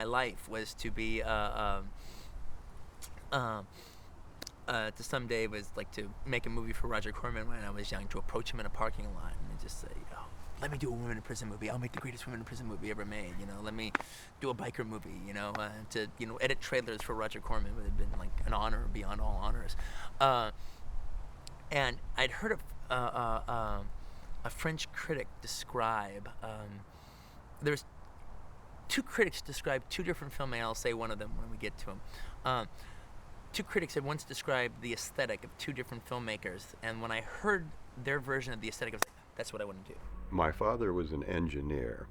My life was to be to someday was like to make a movie for Roger Corman when I was young, to approach him in a parking lot and just say, "Oh, let me do a women in prison movie. I'll make the greatest women in prison movie ever made. Let me do a biker movie. To edit trailers for Roger Corman would have been like an honor beyond all honors." And I'd heard a French critic describe. There's two critics described two different films, and I'll say one of them when we get to them. Two critics had once described the aesthetic of two different filmmakers, and when I heard their version of the aesthetic, I was like, that's what I want to do. My father was an engineer,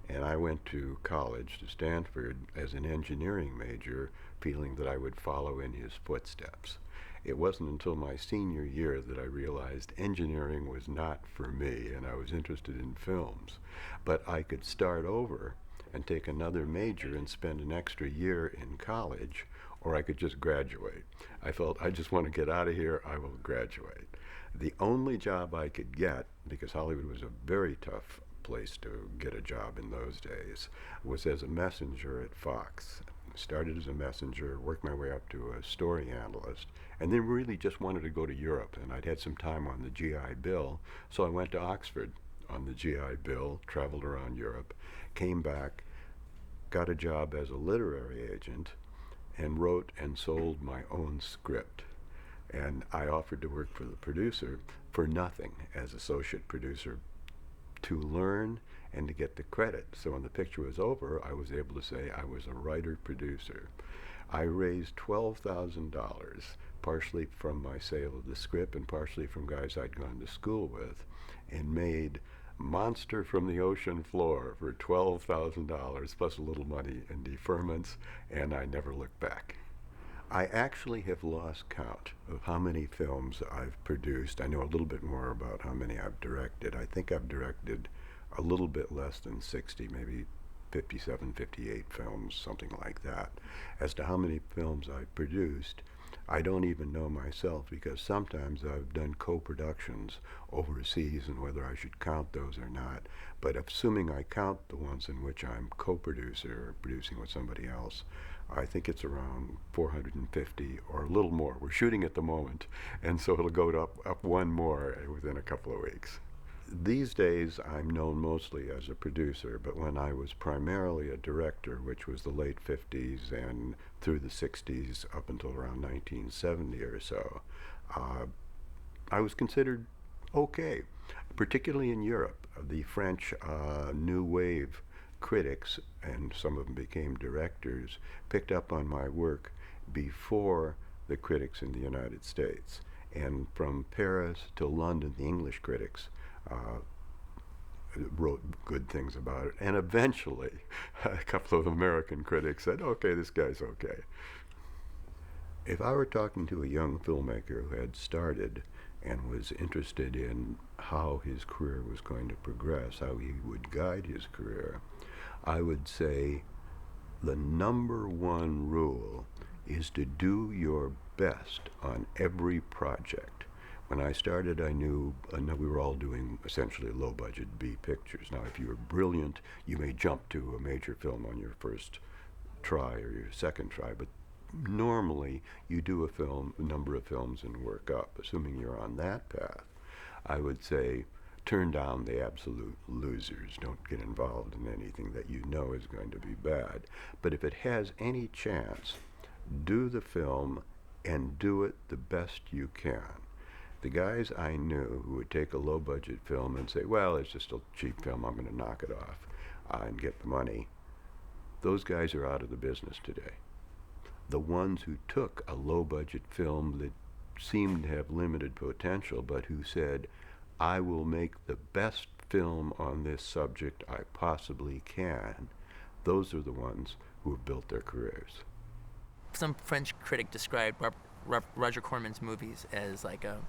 and I went to college, to Stanford, as an engineering major, feeling that I would follow in his footsteps. It wasn't until my senior year that I realized engineering was not for me, and I was interested in films. But I could start over and take another major and spend an extra year in college, or I could just graduate. I felt, I just want to get out of here, I will graduate. The only job I could get, because Hollywood was a very tough place to get a job in those days, was as a messenger at Fox. Started as a messenger, worked my way up to a story analyst, and then really just wanted to go to Europe, and I'd had some time on the GI Bill, so I went to Oxford on the GI Bill, traveled around Europe, came back, got a job as a literary agent, and wrote and sold my own script. And I offered to work for the producer for nothing as associate producer, to learn and to get the credit. So when the picture was over, I was able to say I was a writer-producer. I raised $12,000, partially from my sale of the script and partially from guys I'd gone to school with, and made Monster from the Ocean Floor for $12,000 plus a little money in deferments, and I never looked back. I actually have lost count of how many films I've produced. I know a little bit more about how many I've directed. I think I've directed a little bit less than 60, maybe 57, 58 films, something like that. As to how many films I've produced, I don't even know myself, because sometimes I've done co-productions overseas, and whether I should count those or not. But assuming I count the ones in which I'm co-producer or producing with somebody else, I think it's around 450 or a little more. We're shooting at the moment, and so it'll go up one more within a couple of weeks. These days I'm known mostly as a producer, but when I was primarily a director, which was the late 50s and through the 60s up until around 1970 or so, I was considered okay, particularly in Europe. The French New Wave critics, and some of them became directors, picked up on my work before the critics in the United States. And from Paris to London, the English critics wrote good things about it. And eventually, a couple of American critics said, okay, this guy's okay. If I were talking to a young filmmaker who had started and was interested in how his career was going to progress, how he would guide his career, I would say the number one rule is to do your best on every project. When I started, I knew we were all doing essentially low-budget B pictures. Now, if you were brilliant, you may jump to a major film on your first try or your second try, but normally you do a number of films and work up. Assuming you're on that path, I would say turn down the absolute losers. Don't get involved in anything that you know is going to be bad. But if it has any chance, do the film and do it the best you can. The guys I knew who would take a low-budget film and say, well, it's just a cheap film, I'm going to knock it off and get the money, those guys are out of the business today. The ones who took a low-budget film that seemed to have limited potential, but who said, I will make the best film on this subject I possibly can, those are the ones who have built their careers. Some French critic described Roger Corman's movies as like a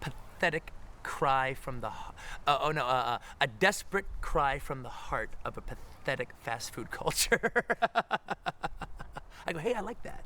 pathetic cry from the a desperate cry from the heart of a pathetic fast food culture. I go, hey, I like that.